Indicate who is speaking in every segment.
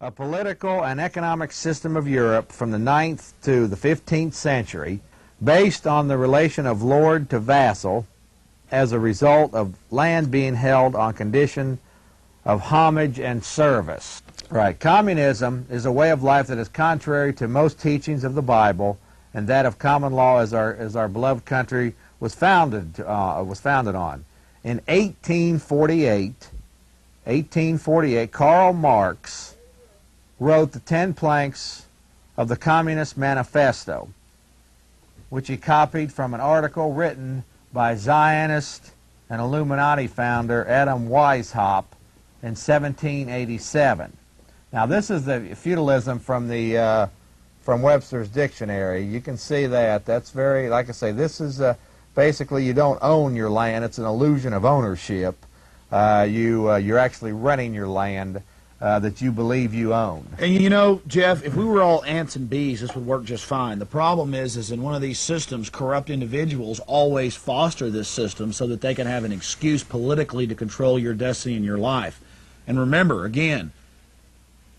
Speaker 1: a political and economic system of Europe from the 9th to the 15th century based on the relation of lord to vassal as a result of land being held on condition of homage and service. Right. Communism is a way of life that is contrary to most teachings of the Bible and that of common law as our beloved country was founded on. In 1848, Karl Marx wrote the 10 planks of the Communist Manifesto, which he copied from an article written by Zionist and Illuminati founder Adam Weishaupt in 1787. Now, this is the feudalism from Webster's dictionary. You can see that. That's very, like I say, this is basically you don't own your land. It's an illusion of ownership. You're actually renting your land that you believe you own.
Speaker 2: And you know, Jeff, if we were all ants and bees, this would work just fine. The problem is in one of these systems, corrupt individuals always foster this system so that they can have an excuse politically to control your destiny and your life. And remember, again,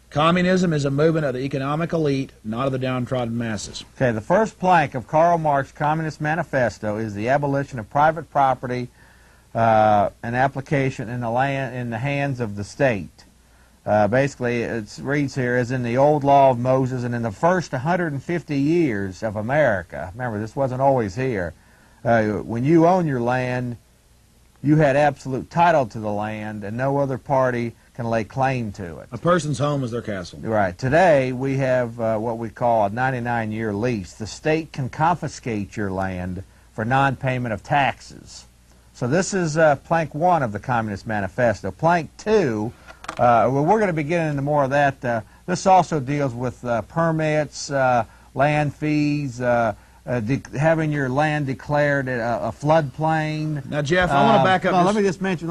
Speaker 2: communism is a movement of the economic elite, not of the downtrodden masses.
Speaker 1: Okay, the first plank of Karl Marx's Communist Manifesto is the abolition of private property and application in the hands of the state. Basically, it reads here, as in the old law of Moses and in the first 150 years of America. Remember, this wasn't always here. When you own your land, you had absolute title to the land, and no other party can lay claim to it.
Speaker 2: A person's home is their castle.
Speaker 1: Right. Today, we have what we call a 99-year lease. The state can confiscate your land for non-payment of taxes. So this is plank 1 of the Communist Manifesto. Plank 2, well, we're going to be getting into more of that. This also deals with permits, land fees, having your land declared a floodplain.
Speaker 2: Now, Jeff, I want to back up.
Speaker 1: No, let me just mention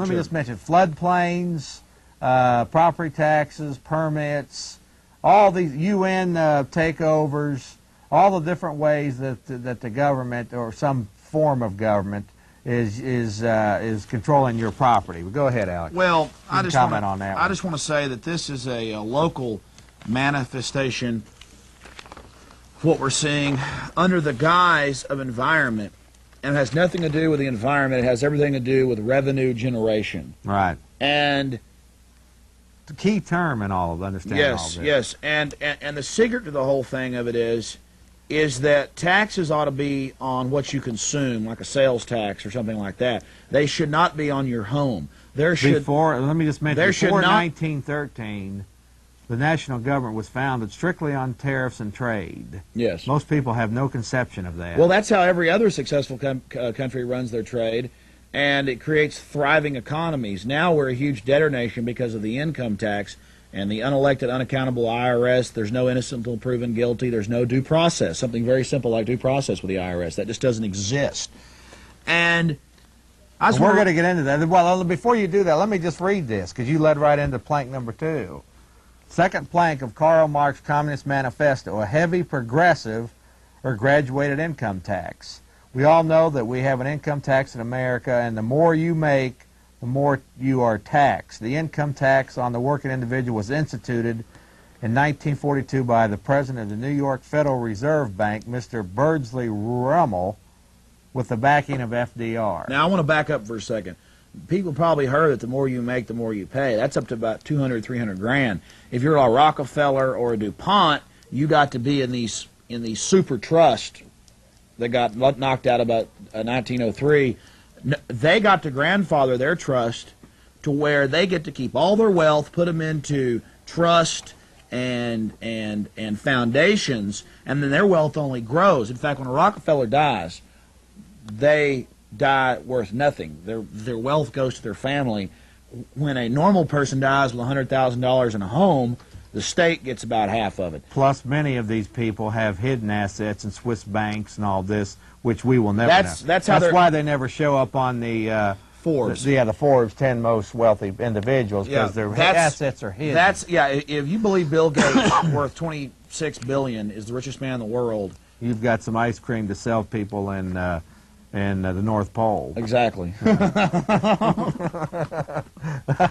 Speaker 1: floodplains, property taxes, permits, all these UN takeovers, all the different ways that the government or some form of government is controlling your property. Well, go ahead, Alex.
Speaker 2: Well, I just want
Speaker 1: to
Speaker 2: say that this is a local manifestation of what we're seeing under the guise of environment, and it has nothing to do with the environment. It has everything to do with revenue generation.
Speaker 1: Right.
Speaker 2: And
Speaker 1: the key term in all of understanding all of this.
Speaker 2: Yes, and the secret to the whole thing of it is that taxes ought to be on what you consume, like a sales tax or something like that. They should not be on your home.
Speaker 1: Let me just mention, before 1913, the national government was founded strictly on tariffs and trade.
Speaker 2: Yes.
Speaker 1: Most people have no conception of that.
Speaker 2: Well, that's how every other successful country runs their trade, and it creates thriving economies. Now we're a huge debtor nation because of the income tax and the unelected, unaccountable IRS. There's no innocent until proven guilty. There's no due process, something very simple like due process with the IRS. That just doesn't exist. And
Speaker 1: we're going to get into that. Well, before you do that, let me just read this, because you led right into plank number 2. Second plank of Karl Marx's Communist Manifesto, a heavy progressive or graduated income tax. We all know that we have an income tax in America, and the more you make, the more you are taxed. The income tax on the working individual was instituted in 1942 by the president of the New York Federal Reserve Bank, Mr. Beardsley Ruml, with the backing of FDR.
Speaker 2: Now, I want to back up for a second. People probably heard that the more you make, the more you pay. That's up to about 200, 300 grand. If you're a Rockefeller or a DuPont, you got to be in these super trusts that got knocked out about 1903. They got to grandfather their trust to where they get to keep all their wealth, put them into trust and foundations, and then their wealth only grows. In fact, when a Rockefeller dies, they die worth nothing. Their wealth goes to their family. When a normal person dies with $100,000 in a home, the state gets about half of it.
Speaker 1: Plus, many of these people have hidden assets in Swiss banks and all this, which we will never know.
Speaker 2: That's
Speaker 1: why they never show up on the
Speaker 2: Forbes.
Speaker 1: The Forbes 10 most wealthy individuals, because their assets are hidden.
Speaker 2: If you believe Bill Gates, worth $26 billion, is the richest man in the world,
Speaker 1: you've got some ice cream to sell people in the North Pole.
Speaker 2: Exactly.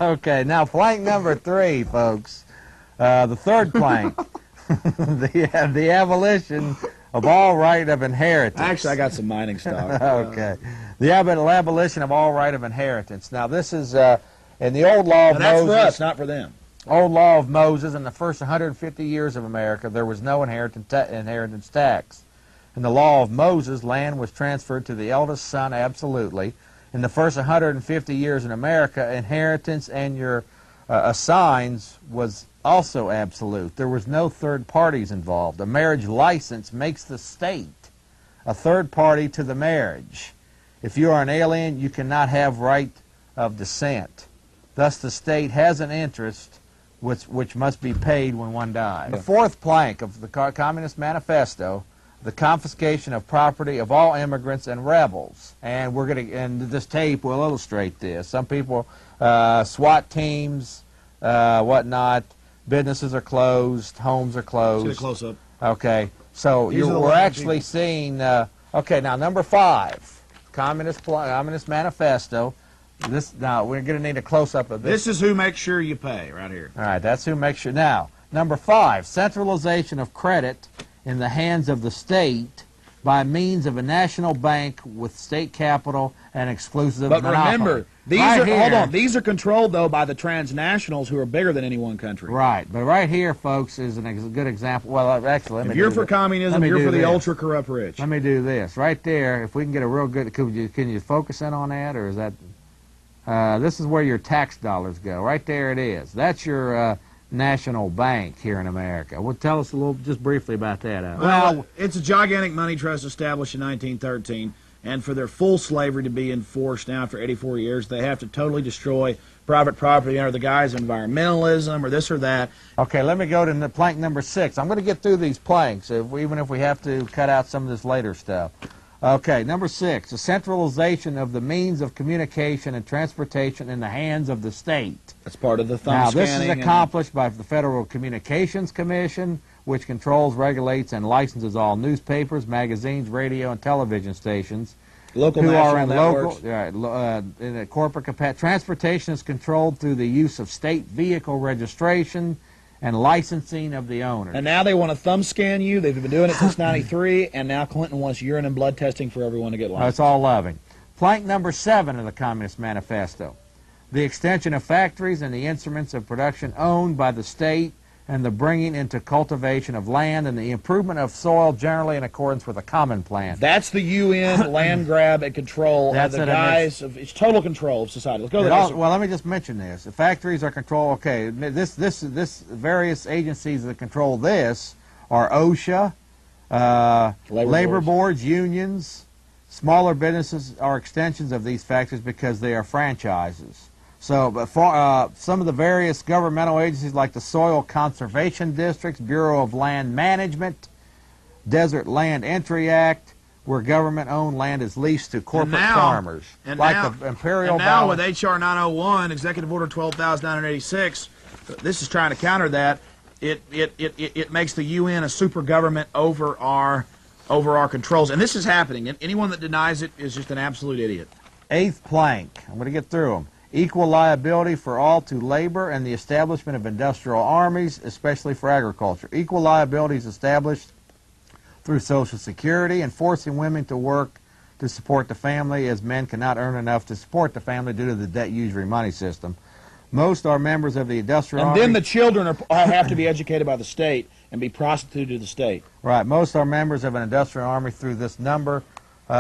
Speaker 1: Okay, now plank number 3, folks. The third plank, the abolition of all right of inheritance.
Speaker 2: Actually, I got some mining stock.
Speaker 1: Okay. The abolition of all right of inheritance. Now, this is in the old law of
Speaker 2: That's
Speaker 1: Moses.
Speaker 2: for us, not for them.
Speaker 1: Old law of Moses, in the first 150 years of America, there was no inheritance tax. In the law of Moses, land was transferred to the eldest son absolutely. In the first 150 years in America, inheritance and your assigns was also absolute. There was no third parties involved. A marriage license makes the state a third party to the marriage. If you are an alien, you cannot have right of descent. Thus, the state has an interest which must be paid when one dies. The fourth plank of the Communist Manifesto, the confiscation of property of all immigrants and rebels. And we're going to, and this tape will illustrate this. Some people, SWAT teams, whatnot, businesses are closed, homes are closed.
Speaker 2: Let's get a close up.
Speaker 1: Okay, so we're actually seeing. Okay, now number 5, Communist Manifesto. This now we're going to need a close up of this.
Speaker 2: This is who makes sure you pay, right here.
Speaker 1: All right, that's who makes sure. Now, number 5, centralization of credit in the hands of the state by means of a national bank with state capital and exclusive monopoly.
Speaker 2: But remember, these are controlled though by the transnationals who are bigger than any one country.
Speaker 1: Right, but right here, folks, is a good example. Well, actually,
Speaker 2: if you're for communism, you're for the ultra corrupt rich.
Speaker 1: Let me do this right there. If we can get a real good, can you focus in on that, or is that? This is where your tax dollars go. Right there, it is. That's your national bank here in America. Well, tell us a little, just briefly about that.
Speaker 2: Well, it's a gigantic money trust established in 1913, and for their full slavery to be enforced now after 84 years, they have to totally destroy private property under the guise of environmentalism or this or that.
Speaker 1: Okay, let me go to plank number 6. I'm going to get through these planks, even if we have to cut out some of this later stuff. Okay, number 6, the centralization of the means of communication and transportation in the hands of the state.
Speaker 2: That's part of the thumb
Speaker 1: Now,
Speaker 2: scanning.
Speaker 1: this is accomplished by the Federal Communications Commission, which controls, regulates, and licenses all newspapers, magazines, radio, and television stations.
Speaker 2: Local
Speaker 1: who are
Speaker 2: national
Speaker 1: in local, in a corporate capacity. Transportation is controlled through the use of state vehicle registration and licensing of the owner.
Speaker 2: And now they want to thumb scan you. They've been doing it since 93, and now Clinton wants urine and blood testing for everyone to get licensed.
Speaker 1: It's all loving. Plank number 7 of the Communist Manifesto. The extension of factories and the instruments of production owned by the state and the bringing into cultivation of land and the improvement of soil generally in accordance with a common plan.
Speaker 2: That's the UN land grab and control of the guys. It's total control of society. Let's go to that.
Speaker 1: Well, let me just mention this. The factories are controlled. Okay, this various agencies that control this are OSHA, labor boards, unions. Smaller businesses are extensions of these factories because they are franchises. So, but for, some of the various governmental agencies like the Soil Conservation Districts, Bureau of Land Management, Desert Land Entry Act, where government-owned land is leased to corporate farmers.
Speaker 2: And
Speaker 1: like
Speaker 2: now,
Speaker 1: the Imperial
Speaker 2: and now with H.R. 901, Executive Order 12,986, this is trying to counter that. It makes the UN a super government over our controls. And this is happening. And anyone that denies it is just an absolute idiot.
Speaker 1: 8th plank. I'm going to get through them. Equal liability for all to labor and the establishment of industrial armies, especially for agriculture. Equal liability is established through Social Security and forcing women to work to support the family, as men cannot earn enough to support the family due to the debt usury money system. Most are members of the industrial army.
Speaker 2: And then the children have to be educated by the state and be prostituted to the state.
Speaker 1: Right. Most are members of an industrial army through this number.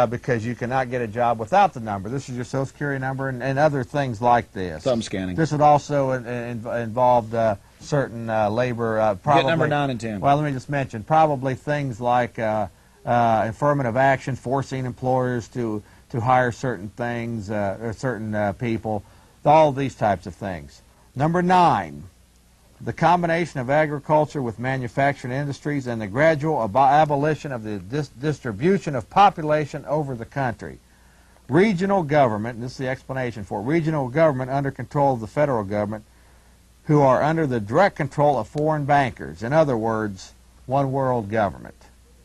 Speaker 1: Because you cannot get a job without the number. This is your Social Security number and other things like this.
Speaker 2: Thumb scanning.
Speaker 1: This would also involve certain labor. Probably,
Speaker 2: get number 9 and 10.
Speaker 1: Well, let me just mention, probably things like affirmative action, forcing employers to hire certain things or certain people, all these types of things. Number 9. The combination of agriculture with manufacturing industries and the gradual abolition of the distribution of population over the country. Regional government, and this is the explanation for it, regional government under control of the federal government, who are under the direct control of foreign bankers. In other words, one world government.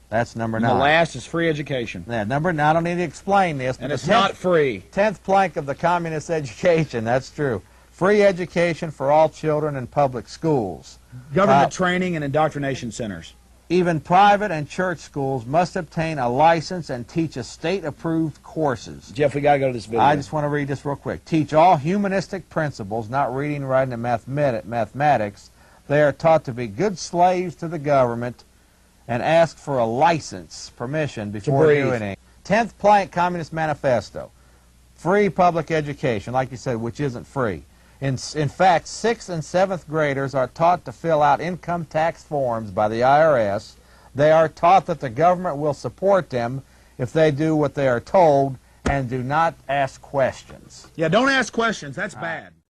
Speaker 1: That's number 9.
Speaker 2: The last is free education.
Speaker 1: Yeah, number 9, I don't need to explain this.
Speaker 2: And it's not free.
Speaker 1: 10th plank of the communist education, that's true. Free education for all children in public schools.
Speaker 2: Government training and indoctrination centers.
Speaker 1: Even private and church schools must obtain a license and teach a state-approved courses.
Speaker 2: Jeff, we got to go to this video.
Speaker 1: I just want to read this real quick. Teach all humanistic principles, not reading, writing, and mathematics. They are taught to be good slaves to the government and ask for a license, permission, before doing anything. 10th plank Communist Manifesto. Free public education, like you said, which isn't free. In fact, 6th and 7th graders are taught to fill out income tax forms by the IRS. They are taught that the government will support them if they do what they are told and do not ask questions.
Speaker 2: Yeah, don't ask questions. That's bad.